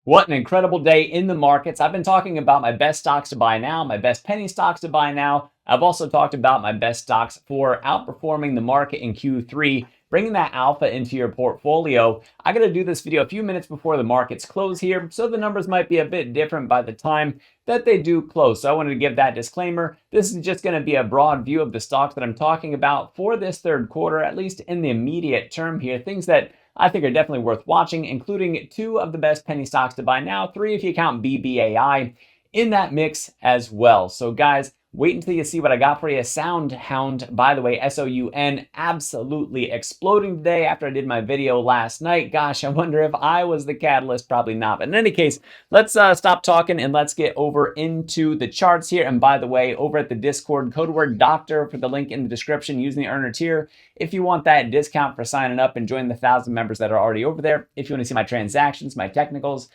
What an incredible day in the markets. I've been talking about my best stocks to buy now, my best penny stocks to buy now. I've also talked about my best stocks for outperforming the market in Q3, bringing that alpha into your portfolio. I got to do this video a few minutes before the markets close here, so the numbers might be a bit different by the time that they do close. So I wanted to give that disclaimer. This is just going to be a broad view of the stocks that I'm talking about for this third quarter, at least in the immediate term here. Things that I think are definitely worth watching, including 2 of the best penny stocks to buy now, 3 if you count BBAI in that mix as well. So guys, wait until you see what I got for you. Soundhound, by the way, SOUN, absolutely exploding today after I did my video last night. Gosh, I wonder if I was the catalyst. Probably not. But in any case, let's stop talking and let's get over into the charts here. And by the way, over at the Discord, code word doctor for the link in the description using the earner tier if you want that discount for signing up and joining the 1,000 members that are already over there. If you want to see my transactions, my technicals,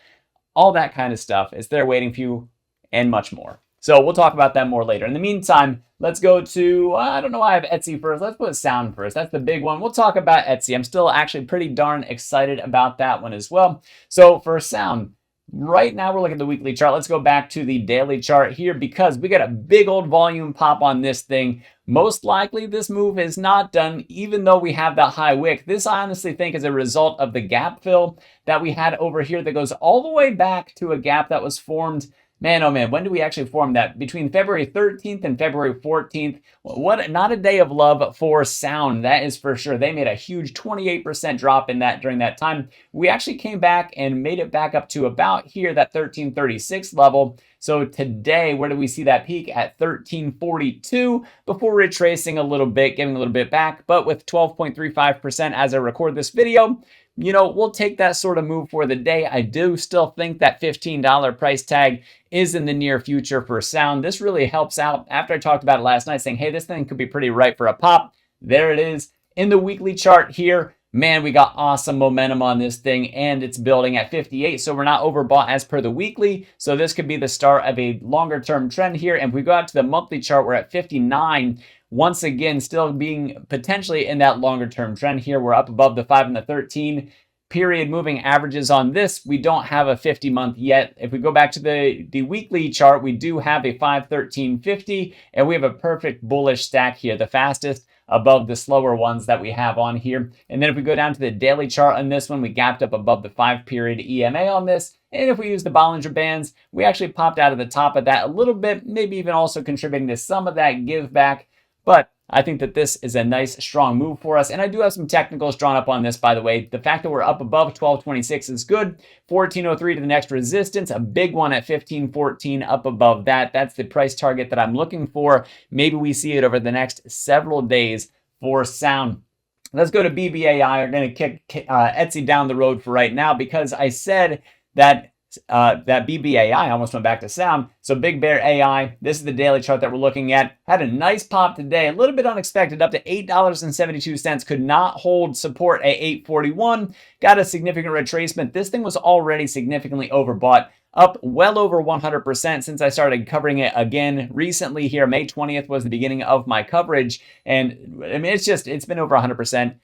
all that kind of stuff is there waiting for you and much more. So we'll talk about that more later. In the meantime, let's go to, I don't know why I have Etsy first. Let's put SOUN first. That's the big one. We'll talk about Etsy. I'm still actually pretty darn excited about that one as well. So for SOUN, right now we're looking at the weekly chart. Let's go back to the daily chart here because we got a big old volume pop on this thing. Most likely this move is not done, even though we have that high wick. This I honestly think is a result of the gap fill that we had over here that goes all the way back to a gap that was formed. Man, oh man, when do we actually form that? Between February 13th and February 14th. What, not a day of love for SOUN, that is for sure. They made a huge 28% drop in that during that time. We actually came back and made it back up to about here, that 1336 level. So today, where do we see that peak? At 1342 before retracing a little bit, giving a little bit back, but with 12.35% as I record this video. You know, we'll take that sort of move for the day. I do still think that $15 price tag is in the near future for SOUN. This really helps out after I talked about it last night saying, hey, this thing could be pretty ripe for a pop. There it is in the weekly chart here. Man, we got awesome momentum on this thing and it's building at 58. So we're not overbought as per the weekly. So this could be the start of a longer term trend here. And if we go out to the monthly chart, we're at 59. Once again, still being potentially in that longer term trend here. We're up above the 5 and the 13 period moving averages on this. We don't have a 50 month yet. If we go back to the weekly chart, we do have a 513.50 and we have a perfect bullish stack here, the fastest above the slower ones that we have on here. And then if we go down to the daily chart on this one, we gapped up above the 5 period EMA on this. And if we use the Bollinger Bands, we actually popped out of the top of that a little bit, maybe even also contributing to some of that give back. But I think that this is a nice, strong move for us. And I do have some technicals drawn up on this, by the way. The fact that we're up above 1226 is good. 1403 to the next resistance, a big one at 1514 up above that. That's the price target that I'm looking for. Maybe we see it over the next several days for SOUN. Let's go to BBAI. We're going to kick Etsy down the road for right now because I said that that BBAI, I almost went back to SOUN. So Big Bear AI, this is the daily chart that we're looking at. Had a nice pop today, a little bit unexpected, up to $8.72. Could not hold support at $8.41. Got a significant retracement. This thing was already significantly overbought, up well over 100% since I started covering it again recently here. May 20th was the beginning of my coverage. And I mean, it's been over 100%.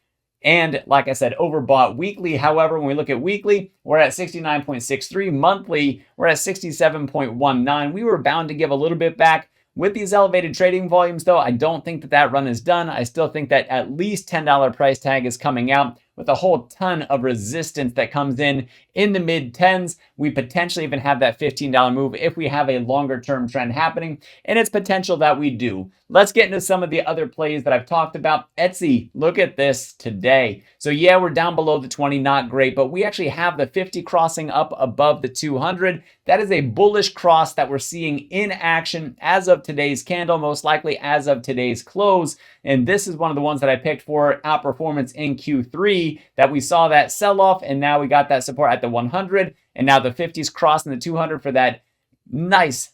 And like I said, overbought weekly. However, when we look at weekly, we're at 69.63. Monthly, we're at 67.19. We were bound to give a little bit back. With these elevated trading volumes, though, I don't think that that run is done. I still think that at least $10 price tag is coming out with a whole ton of resistance that comes in the mid 10s. We potentially even have that $15 move if we have a longer term trend happening, and it's potential that we do. Let's get into some of the other plays that I've talked about. Etsy, look at this today. So yeah, we're down below the 20, not great, but we actually have the 50 crossing up above the 200. That is a bullish cross that we're seeing in action as of today's candle, most likely as of today's close. And this is one of the ones that I picked for outperformance in Q3, that we saw that sell off and now we got that support at the 100, and now the 50s crossing the 200 for that nice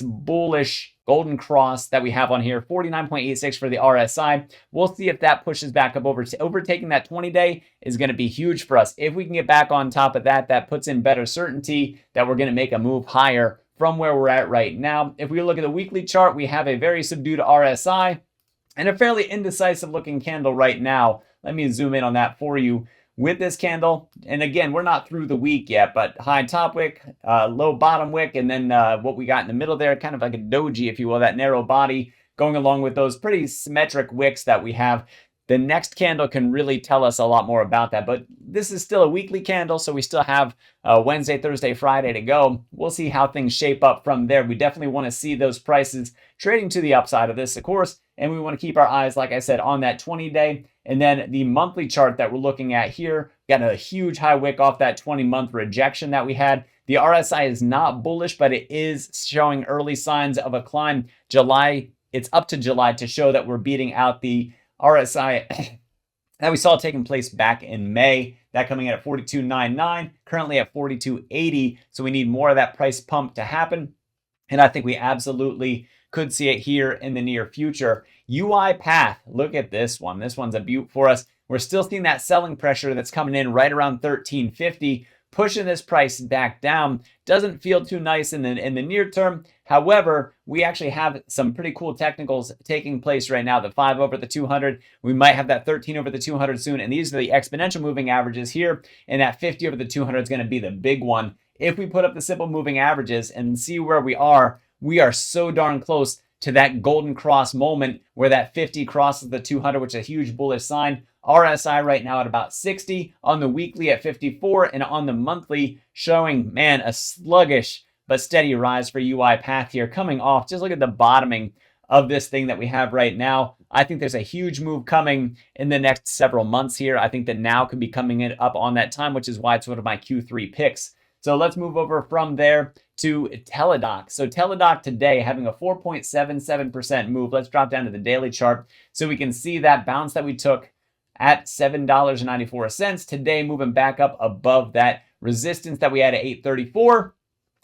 bullish golden cross that we have on here. 49.86 for the RSI. We'll see if that pushes back up overtaking that 20-day is going to be huge for us. If we can get back on top of that, that puts in better certainty that we're going to make a move higher from where we're at right now. If we look at the weekly chart, we have a very subdued RSI and a fairly indecisive looking candle right now. Let me zoom in on that for you. with this candle. And again, we're not through the week yet, but high top wick, low bottom wick, and then what we got in the middle there, kind of like a doji, if you will, that narrow body going along with those pretty symmetric wicks that we have. The next candle can really tell us a lot more about that, but this is still a weekly candle, so we still have Wednesday, Thursday, Friday to go. We'll see how things shape up from there. We definitely want to see those prices trading to the upside of this, of course, and we want to keep our eyes, like I said, on that 20-day. And then the monthly chart that we're looking at here, got a huge high wick off that 20-month rejection that we had. The RSI is not bullish, but it is showing early signs of a climb. July, it's up to July to show that we're beating out the RSI that we saw taking place back in May. That coming in at 42.99, currently at 42.80. So we need more of that price pump to happen. And I think we absolutely could see it here in the near future. UiPath, look at this one. This one's a beaut for us. We're still seeing that selling pressure that's coming in right around 13.50, pushing this price back down. Doesn't feel too nice in the near term. However, we actually have some pretty cool technicals taking place right now. The 5 over the 200. We might have that 13 over the 200 soon. And these are the exponential moving averages here. And that 50 over the 200 is going to be the big one. If we put up the simple moving averages and see where we are so darn close to that golden cross moment where that 50 crosses the 200, which is a huge bullish sign. RSI right now at about 60, on the weekly at 54, and on the monthly showing, man, a sluggish but steady rise for UiPath here coming off. Just look at the bottoming of this thing that we have right now. I think there's a huge move coming in the next several months here. I think that now could be coming in up on that time, which is why it's one of my Q3 picks. So let's move over from there to Teldoc. So Teldoc today having a 4.77% move. Let's drop down to the daily chart so we can see that bounce that we took at $7.94. Today moving back up above that resistance that we had at 834.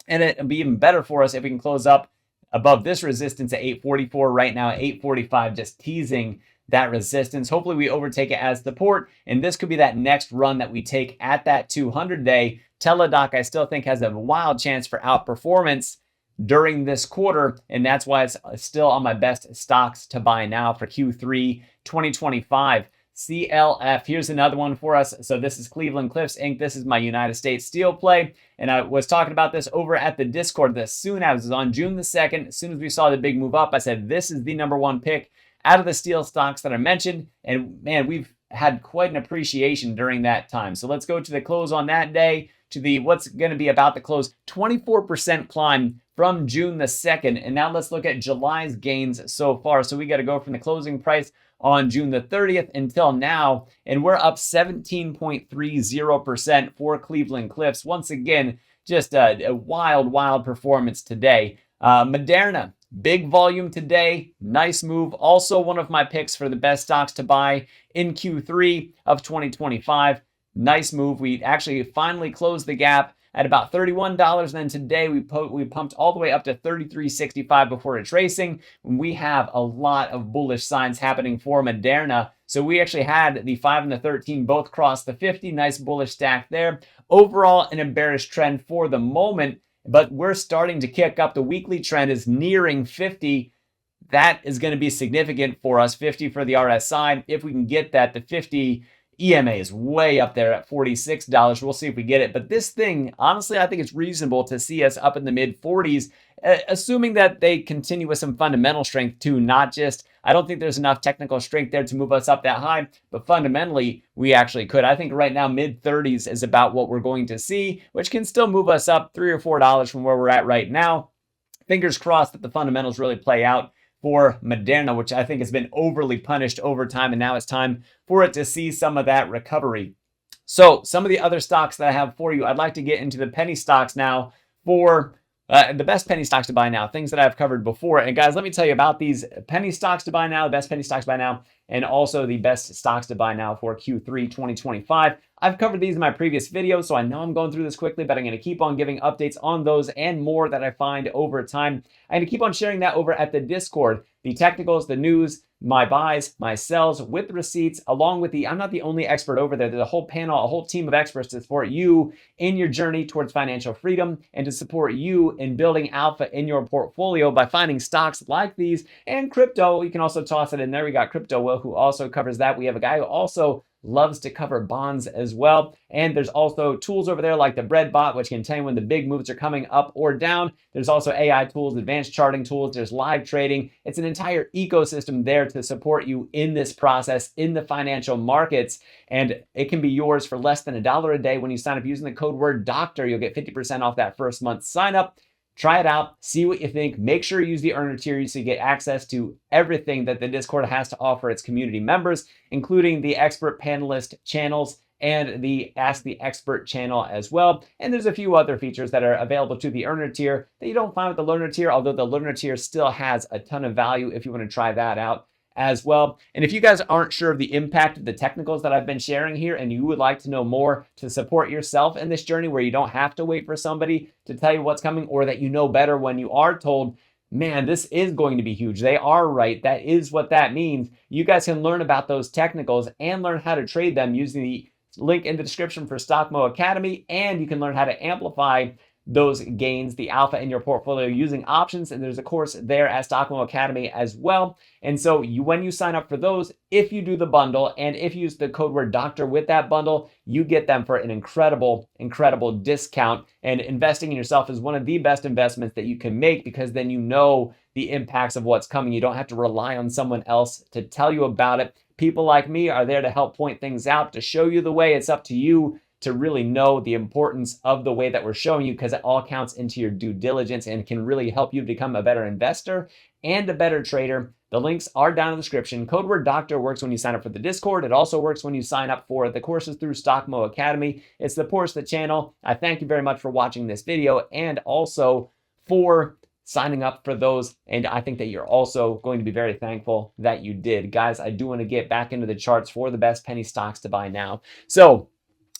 And it'll be even better for us if we can close up above this resistance at 844 right now at 845, just teasing that resistance. Hopefully we overtake it as support, and this could be that next run that we take at that 200-day. Teldoc, I still think, has a wild chance for outperformance during this quarter, and that's why it's still on my best stocks to buy now for Q3 2025. CLF, here's another one for us. So this is Cleveland Cliffs Inc. This is my United States Steel play. And I was talking about this over at the Discord. This soon as on June the 2nd, as soon as we saw the big move up, I said, this is the #1 pick out of the steel stocks that I mentioned. And man, we've had quite an appreciation during that time. So let's go to the close on that day, to the what's going to be about the close, 24% climb from June the 2nd. And now let's look at July's gains so far. So we got to go from the closing price on June the 30th until now, and we're up 17.30% for Cleveland Cliffs. Once again, just a wild performance today. Moderna, big volume today, nice move. Also one of my picks for the best stocks to buy in Q3 of 2025. Nice move. We actually finally closed the gap at about $31. Then today we pumped all the way up to $33.65 before retracing. We have a lot of bullish signs happening for Moderna. So we actually had the 5 and the 13 both cross the 50. Nice bullish stack there. Overall, an bearish trend for the moment, but we're starting to kick up. The weekly trend is nearing 50. That is going to be significant for us. 50 for the RSI. If we can get that, the 50 EMA is way up there at $46. We'll see if we get it. But this thing, honestly, I think it's reasonable to see us up in the mid 40s, assuming that they continue with some fundamental strength too, not just, I don't think there's enough technical strength there to move us up that high, but fundamentally, we actually could. I think right now, mid 30s is about what we're going to see, which can still move us up $3 or $4 from where we're at right now. Fingers crossed that the fundamentals really play out for Moderna, which I think has been overly punished over time, and now it's time for it to see some of that recovery. So some of the other stocks that I have for you, I'd like to get into the penny stocks now for the best penny stocks to buy now, things that I've covered before. And guys, let me tell you about these penny stocks to buy now, the best penny stocks to buy now, and also the best stocks to buy now for Q3 2025. I've covered these in my previous videos, so I know I'm going through this quickly, but I'm going to keep on giving updates on those and more that I find over time. I'm going to keep on sharing that over at the Discord, the technicals, the news, my buys, my sells with receipts, along with I'm not the only expert over there. There's a whole panel, a whole team of experts to support you in your journey towards financial freedom and to support you in building alpha in your portfolio by finding stocks like these and crypto. You can also toss it in there. We got Crypto Will, who also covers that. We have a guy who also loves to cover bonds as well. And there's also tools over there like the bread bot, which can tell you when the big moves are coming up or down. There's also AI tools, advanced charting tools, there's live trading. It's an entire ecosystem there to support you in this process in the financial markets. And it can be yours for less than $1 a day when you sign up using the code word doctor. You'll get 50% off that first month sign up. Try it out, see what you think. Make sure you use the earner tier so you get access to everything that the Discord has to offer its community members, including the expert panelist channels and the Ask the Expert channel as well. And there's a few other features that are available to the earner tier that you don't find with the learner tier, although the learner tier still has a ton of value if you want to try that out as well. And if you guys aren't sure of the impact of the technicals that I've been sharing here and you would like to know more to support yourself in this journey where you don't have to wait for somebody to tell you what's coming, or that you know better when you are told, man, this is going to be huge, they are right, that is what that means, you guys can learn about those technicals and learn how to trade them using the link in the description for StockMo Academy. And you can learn how to amplify those gains, the alpha in your portfolio using options. And there's a course there at StockMo Academy as well. And so when you sign up for those, if you do the bundle and if you use the code word doctor with that bundle, you get them for an incredible, incredible discount. And investing in yourself is one of the best investments that you can make, because then you know the impacts of what's coming. You don't have to rely on someone else to tell you about it. People like me are there to help point things out, to show you the way. It's up to you to really know the importance of the way that we're showing you, because it all counts into your due diligence and can really help you become a better investor and a better trader. The links are down in the description. Code word doctor works when you sign up for the Discord. It also works when you sign up for the courses through StockMo Academy. It supports the channel. I thank you very much for watching this video and also for signing up for those. And I think that you're also going to be very thankful that you did. Guys, I do want to get back into the charts for the best penny stocks to buy now. So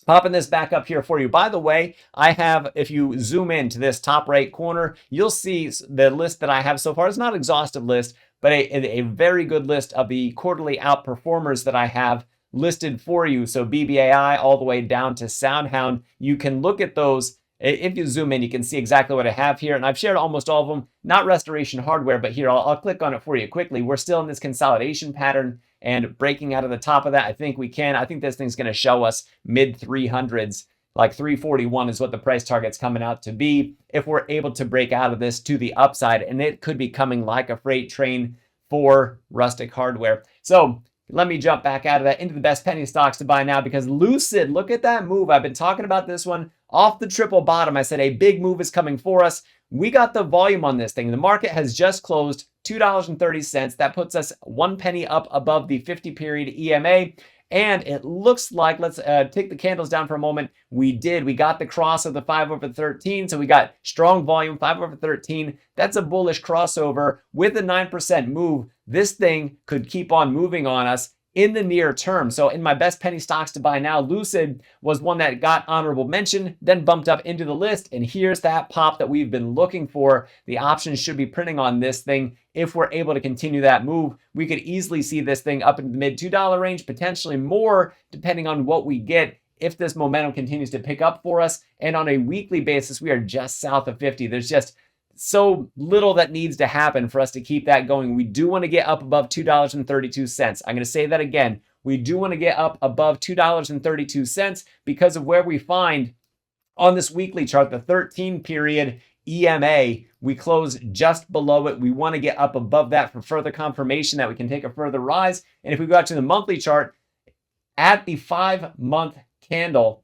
popping this back up here for you. By the way, I have, if you zoom into this top right corner, you'll see the list that I have so far. It's not an exhaustive list, but a very good list of the quarterly outperformers that I have listed for you. So BBAI all the way down to Soundhound. You can look at those. If you zoom in, you can see exactly what I have here. And I've shared almost all of them, not restoration hardware, but here, I'll click on it for you quickly. We're still in this consolidation pattern and breaking out of the top of that. I think we can. I think this thing's going to show us mid 300s, like 341 is what the price target's coming out to be if we're able to break out of this to the upside. And it could be coming like a freight train for rustic hardware. So let me jump back out of that into the best penny stocks to buy now, because Lucid, look at that move. I've been talking about this one off the triple bottom. I said a big move is coming for us. We got the volume on this thing. The market has just closed $2.30. That puts us 1 penny up above the 50-period EMA. And it looks like, let's take the candles down for a moment. We got the cross of the 5/13. So we got strong volume, 5/13. That's a bullish crossover with a 9% move. This thing could keep on moving on us in the near term. So in my best penny stocks to buy now, Lucid was one that got honorable mention, then bumped up into the list. And here's that pop that we've been looking for. The options should be printing on this thing. If we're able to continue that move, we could easily see this thing up in the mid $2 range, potentially more, depending on what we get if this momentum continues to pick up for us. And on a weekly basis, we are just south of 50. There's just so little that needs to happen for us to keep that going. We do want to get up above $2.32. I'm going to say that again. We do want to get up above $2.32 because of where we find on this weekly chart, the 13-period EMA. We close just below it. We want to get up above that for further confirmation that we can take a further rise. And if we go out to the monthly chart, at the 5-month candle,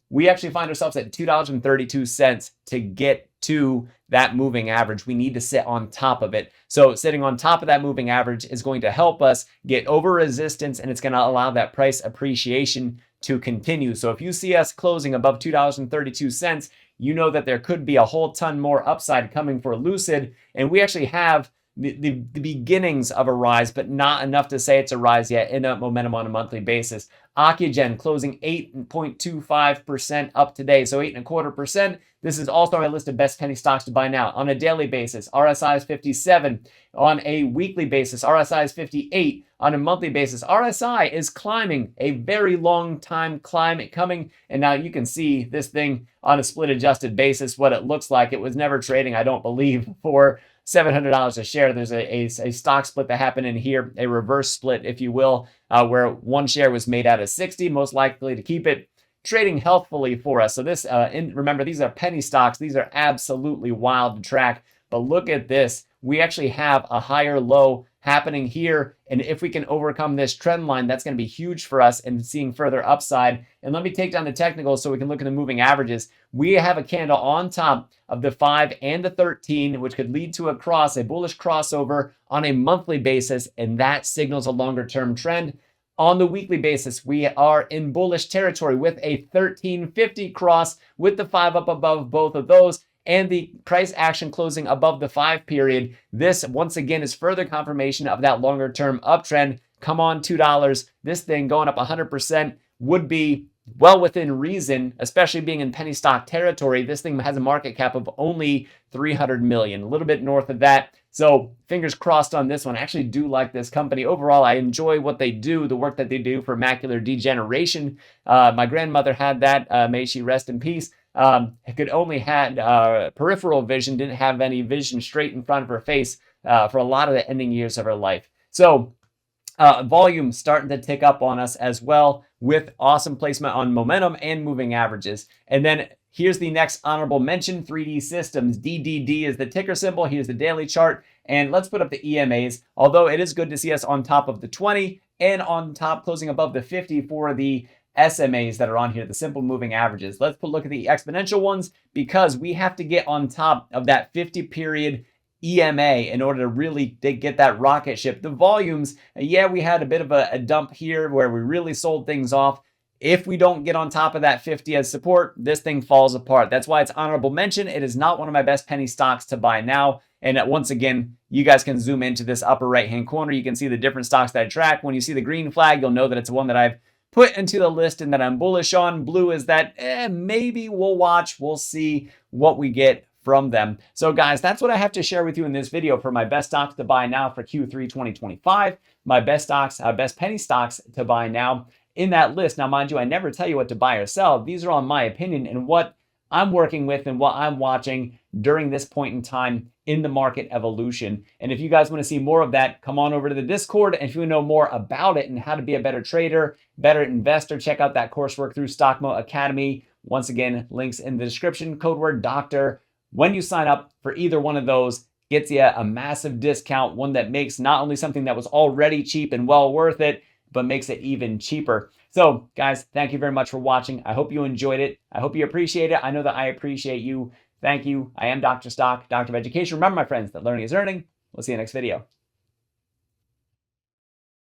we actually find ourselves at $2.32 to get to that moving average. We need to sit on top of it. So sitting on top of that moving average is going to help us get over resistance, and it's going to allow that price appreciation to continue. So if you see us closing above $2.32, you know that there could be a whole ton more upside coming for Lucid. And we actually have the beginnings of a rise, but not enough to say it's a rise yet in a momentum on a monthly basis. Ocugen closing 8.25% up today, so 8.25%. This is also our list of best penny stocks to buy now. On a daily basis, RSI is 57. On a weekly basis, RSI is 58. On a monthly basis, RSI is climbing, a very long time climb coming. And now you can see this thing on a split adjusted basis, what it looks like. It was never trading, I don't believe, for $700 a share. There's a stock split that happened in here, a reverse split, if you will, where one share was made out of 60, most likely to keep it trading healthfully for us. So this, remember, these are penny stocks. These are absolutely wild to track. But look at this. We actually have a higher low happening here. And if we can overcome this trend line, that's going to be huge for us and seeing further upside. And let me take down the technicals so we can look at the moving averages. We have a candle on top of the 5 and the 13, which could lead to a bullish crossover on a monthly basis. And that signals a longer term trend. On the weekly basis, we are in bullish territory with a 1350 cross with the 5 up above both of those and the price action closing above the 5 period. This, once again, is further confirmation of that longer term uptrend. Come on, $2. This thing going up 100% would be well within reason, especially being in penny stock territory. This thing has a market cap of only 300 million, a little bit north of that. So fingers crossed on this one. I actually do like this company. Overall, I enjoy what they do, the work that they do for macular degeneration. My grandmother had that. May she rest in peace. Could only had peripheral vision, didn't have any vision straight in front of her face for a lot of the ending years of her life. So volume starting to tick up on us as well with awesome placement on momentum and moving averages. And then here's the next honorable mention, 3D Systems. DDD is the ticker symbol. Here's the daily chart. And let's put up the EMAs. Although it is good to see us on top of the 20 and on top closing above the 50 for the SMAs that are on here, the simple moving averages. Let's look at the exponential ones because we have to get on top of that 50 period EMA in order to really get that rocket ship. The volumes, yeah, we had a bit of a dump here where we really sold things off. If we don't get on top of that 50 as support, this thing falls apart. That's why it's honorable mention. It is not one of my best penny stocks to buy now. And once again, you guys can zoom into this upper right-hand corner. You can see the different stocks that I track. When you see the green flag, you'll know that it's one that I've put into the list and that I'm bullish on. Blue is that maybe we'll watch. We'll see what we get from them. So guys, that's what I have to share with you in this video for my best stocks to buy now for Q3 2025. My best stocks, best penny stocks to buy now in that list. Now, mind you, I never tell you what to buy or sell. These are on my opinion and what I'm working with and what I'm watching during this point in time in the market evolution. And if you guys want to see more of that, come on over to the Discord. And if you want to know more about it and how to be a better trader, better investor, check out that coursework through Stockmo Academy. Once again, links in the description, code word doctor. When you sign up for either one of those, gets you a massive discount, one that makes not only something that was already cheap and well worth it, but makes it even cheaper. So guys, thank you very much for watching. I hope you enjoyed it. I hope you appreciate it. I know that I appreciate you. Thank you. I am Dr. Stock, Doctor of Education. Remember, my friends, that learning is earning. We'll see you next video.